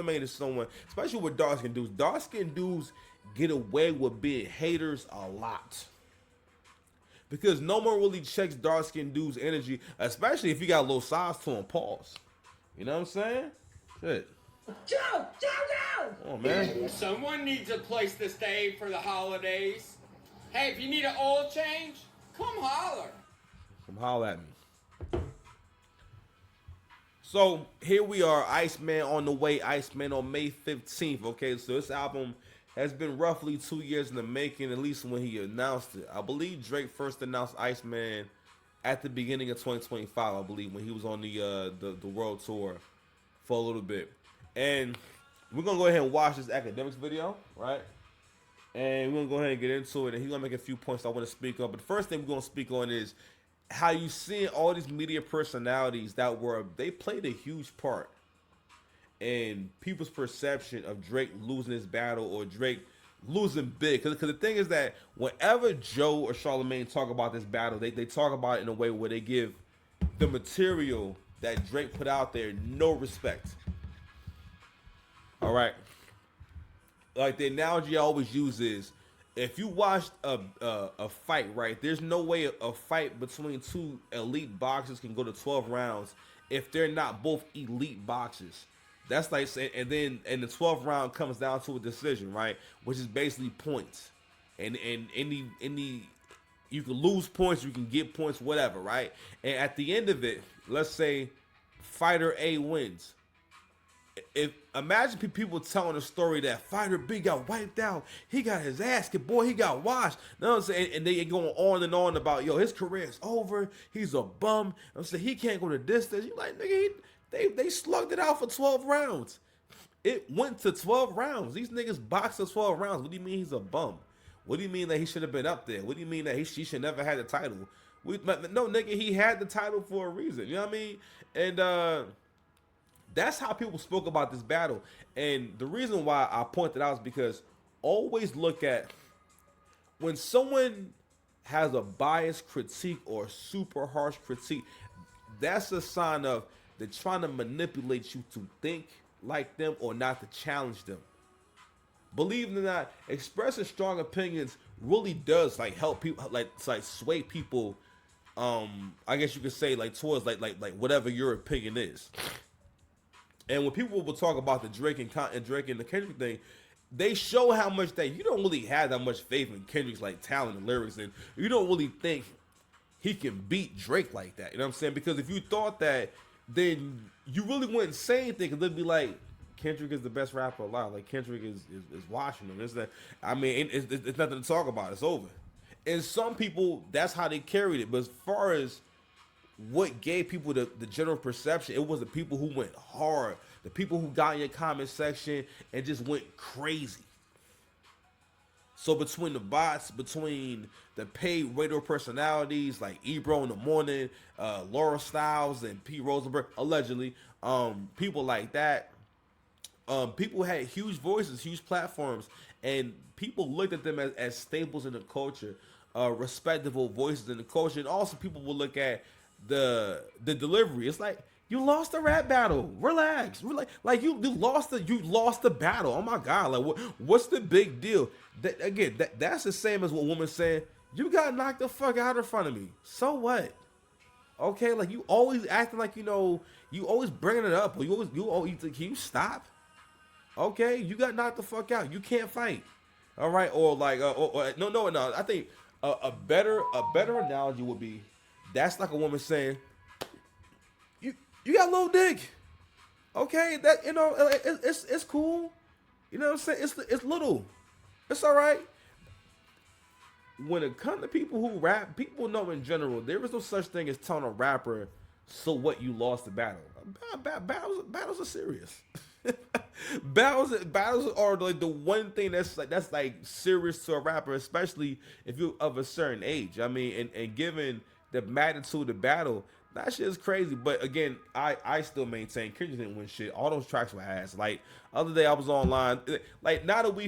Charlemagne is someone, especially with dark skin dudes. Dark skin dudes get away with being haters a lot because no one really checks dark skinned dudes' energy, especially if you got a little size to him. Pause. You know what I'm saying? Shit. Joe! Joe, Joe! Oh man. Someone needs a place to stay for the holidays. Hey, if you need an oil change, come holler. Come holler at me. So here we are, Iceman on the way, Iceman on May 15th. Okay, so this album has been roughly 2 years in the making, at least when he announced it. I believe Drake first announced Iceman at the beginning of 2025, I believe, when he was on the world tour for a little bit. And we're gonna go ahead and watch this academics video, right? And we're gonna go ahead and get into it. And he's gonna make a few points I want to speak on. But the first thing we're gonna speak on is how you seeing all these media personalities they played a huge part in people's perception of Drake losing his battle or Drake losing big. Because the thing is that whenever Joe or Charlemagne talk about this battle, they talk about it in a way where they give the material that Drake put out there no respect. All right. Like the analogy I always use is, if you watched a fight, right? There's no way a fight between two elite boxers can go to 12 rounds if they're not both elite boxers. That's like saying, and the 12th round comes down to a decision, right? Which is basically points, and any you can lose points, you can get points, whatever, right? And at the end of it, let's say fighter A wins. If imagine people telling a story that fighter B got wiped out, he got his ass kicked, boy, he got washed. You know what I'm saying? And they going on and on about, yo, his career is over. He's a bum. I'm saying he can't go the distance. You like, nigga, they slugged it out for 12 rounds. It went to 12 rounds. These niggas boxed for 12 rounds. What do you mean he's a bum? What do you mean that he should have been up there? What do you mean that he should never had the title? No, nigga, he had the title for a reason. You know what I mean? And that's how people spoke about this battle. And the reason why I pointed out is because always look at when someone has a biased critique or super harsh critique, that's a sign of they're trying to manipulate you to think like them or not to challenge them. Believe it or not, expressing strong opinions really does like help people, like sway people. I guess you could say like towards like whatever your opinion is. And when people will talk about the Drake and the Kendrick thing, they show how much that you don't really have that much faith in Kendrick's like talent and lyrics, and you don't really think he can beat Drake like that. You know what I'm saying? Because if you thought that, then you really wouldn't say anything, because they'd be like, Kendrick is the best rapper alive. Like Kendrick is watching him. It's that. I mean, it's nothing to talk about. It's over. And some people, that's how they carried it. But as far as what gave people the general perception, it was the people who went hard, the people who got in your comment section and just went crazy. So between the bots, between the paid radio personalities like Ebro in the Morning, Laura Styles and Pete Rosenberg, allegedly, people like that, people had huge voices, huge platforms, and people looked at them as staples in the culture, respectable voices in the culture, and also people will look at the delivery. It's like, you lost the rap battle. Relax. Like you lost the battle. Oh my God. Like what's the big deal? That's the same as what woman's saying, you got knocked the fuck out in front of me. So what? Okay, like you always acting like you always bringing it up. Or you always can you stop? Okay, you got knocked the fuck out. You can't fight. All right, or like no. I think a better analogy would be, that's like a woman saying, you got a little dick. Okay, that it's cool. You know what I'm saying? It's little. It's all right. When it comes to people who rap, people know in general there is no such thing as telling a rapper, so what, you lost the battle. Battles are serious. battles are like the one thing that's like serious to a rapper, especially if you're of a certain age. I mean, and given the magnitude of the battle, that shit is crazy. But again, I still maintain Kendrick didn't win shit. All those tracks were ass. Like other day I was online, like now that we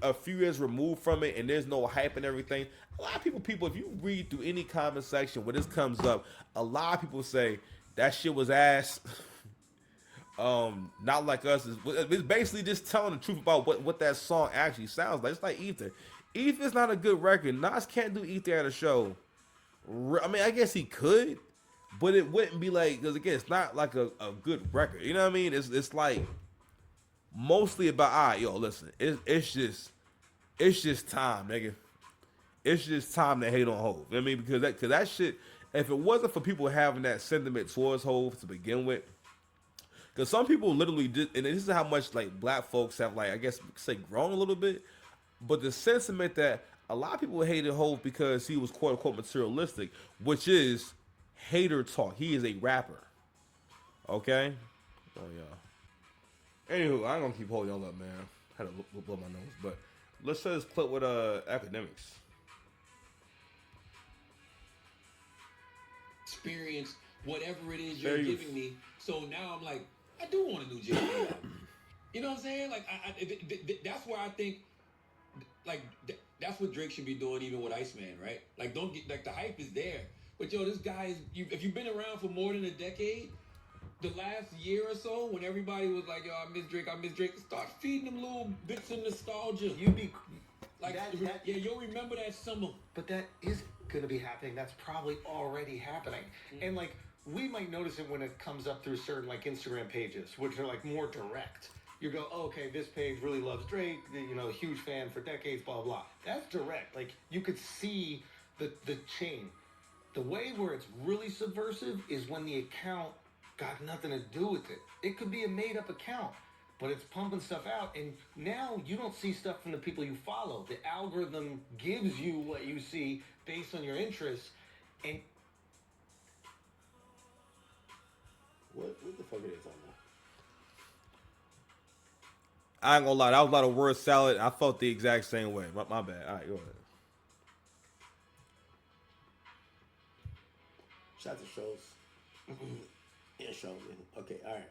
a few years removed from it and there's no hype and everything, a lot of people if you read through any comment section when this comes up, a lot of people say that shit was ass. Not Like Us is it's basically just telling the truth about what that song actually sounds like. It's like Ether. Ether's not a good record. Nas can't do Ether at a show. I mean, I guess he could, but it wouldn't be like because again, it's not like a good record. You know what I mean? It's like mostly about yo, listen, it's just time, nigga. It's just time to hate on Hove. I mean, because that shit, if it wasn't for people having that sentiment towards Hove to begin with, because some people literally did, and this is how much like black folks have like I guess say grown a little bit, but the sentiment that a lot of people hated Hove because he was quote unquote materialistic, which is hater talk. He is a rapper. Okay. Oh yeah. Anywho, I ain't gonna keep holding y'all up, man. Had to blow my nose, but let's say this clip with academics. Experience whatever it is you're giving me. So now I'm like, I do want a new Jay album. You know what I'm saying? Like, that's where I think, like, that's what Drake should be doing, even with Iceman, right? Like, don't get like the hype is there, but yo, this guy is. If you've been around for more than a decade, the last year or so, when everybody was like, yo, I miss Drake, start feeding them little bits of nostalgia. You'd be like, yeah, you'll remember that summer. But that is going to be happening. That's probably already happening. Mm-hmm. And like, we might notice it when it comes up through certain like Instagram pages, which are like more direct. You go, oh, okay, this page really loves Drake, you know, huge fan for decades, blah, blah. That's direct. Like, you could see the chain. The way where it's really subversive is when the account got nothing to do with it. It could be a made-up account, but it's pumping stuff out, and now you don't see stuff from the people you follow. The algorithm gives you what you see based on your interests, and... What the fuck are they talking about? I ain't gonna lie, that was a lot of word salad. I felt the exact same way. My bad. All right, go ahead. Shout out to shows. Yeah, show me. Okay, all right.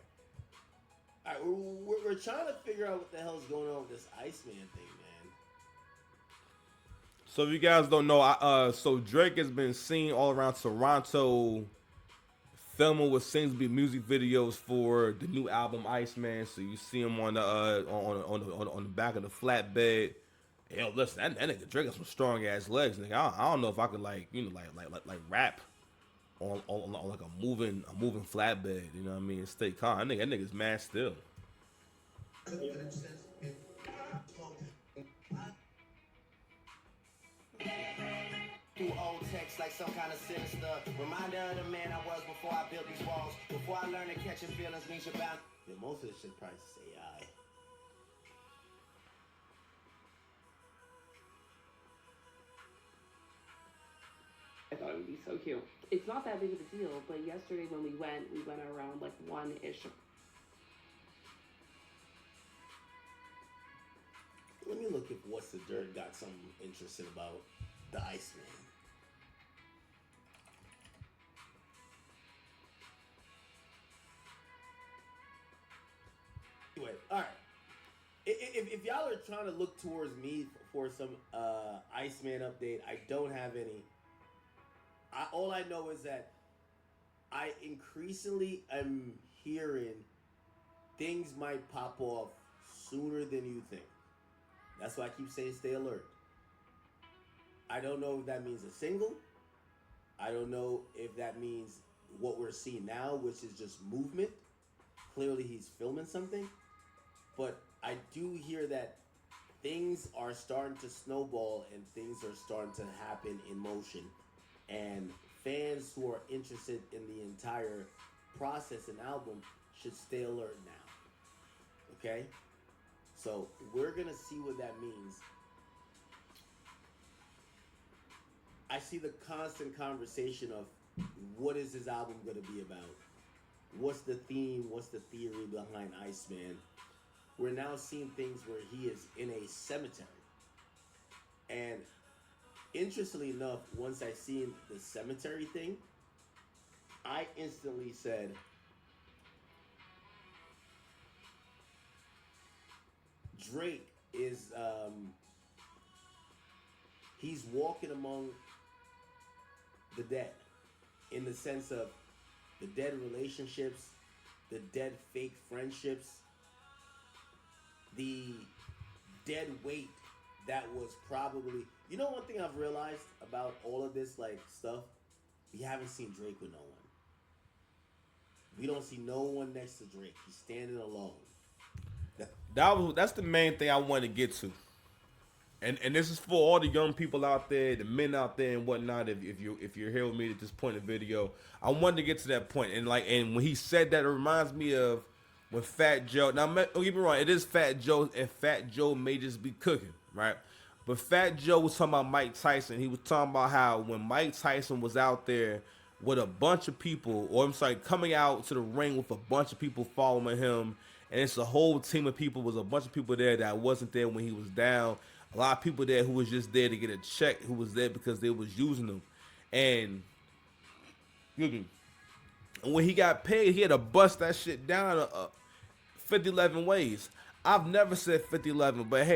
All right, we're trying to figure out what the hell's going on with this Iceman thing, man. So if you guys don't know, so Drake has been seen all around Toronto filming what seems to be music videos for the new album Iceman. So you see him on the on the back of the flatbed. Yo, listen, that nigga Drake got some strong ass legs, nigga. I don't know if I could like like rap on like a moving flatbed. You know what I mean? Stay calm. That nigga's mad still. Through old text like some kind of sinister reminder of the man I was before I built these walls. Before I learned that catching feelings means you're bound. Yeah, most of this shit probably just AI. I thought it would be so cute. It's not that big of a deal, but yesterday when we went around like 1-ish. Let me look if What's the Dirt got something interesting about the Iceman. Anyway, all right. If y'all are trying to look towards me for some Iceman update, I don't have any. All I know is that I increasingly am hearing things might pop off sooner than you think. That's why I keep saying stay alert. I don't know if that means a single. I don't know if that means what we're seeing now, which is just movement. Clearly he's filming something. But I do hear that things are starting to snowball and things are starting to happen in motion. And fans who are interested in the entire process and album should stay alert now. Okay? So we're going to see what that means. I see the constant conversation of what is this album going to be about? What's the theme? What's the theory behind Iceman? We're now seeing things where he is in a cemetery. And interestingly enough, once I seen the cemetery thing, I instantly said, Drake is, he's walking among the dead in the sense of the dead relationships, the dead fake friendships, the dead weight that was probably. You know, one thing I've realized about all of this like stuff, we haven't seen Drake with no one. We don't see no one next to Drake. He's standing alone. That's the main thing I want to get to. And this is for all the young people out there, the men out there and whatnot. If you're here with me at this point in the video, I wanted to get to that point. And when he said that, it reminds me of when Fat Joe. Now don't get me wrong, it is Fat Joe, and Fat Joe may just be cooking, right? But Fat Joe was talking about Mike Tyson. He was talking about how when Mike Tyson was out there with a bunch of people, coming out to the ring with a bunch of people following him, and it's a whole team of people. Was a bunch of people there that wasn't there when he was down. A lot of people there who was just there to get a check, who was there because they was using them. And when he got paid, he had to bust that shit down 50-11 ways. I've never said 50-11, but hey,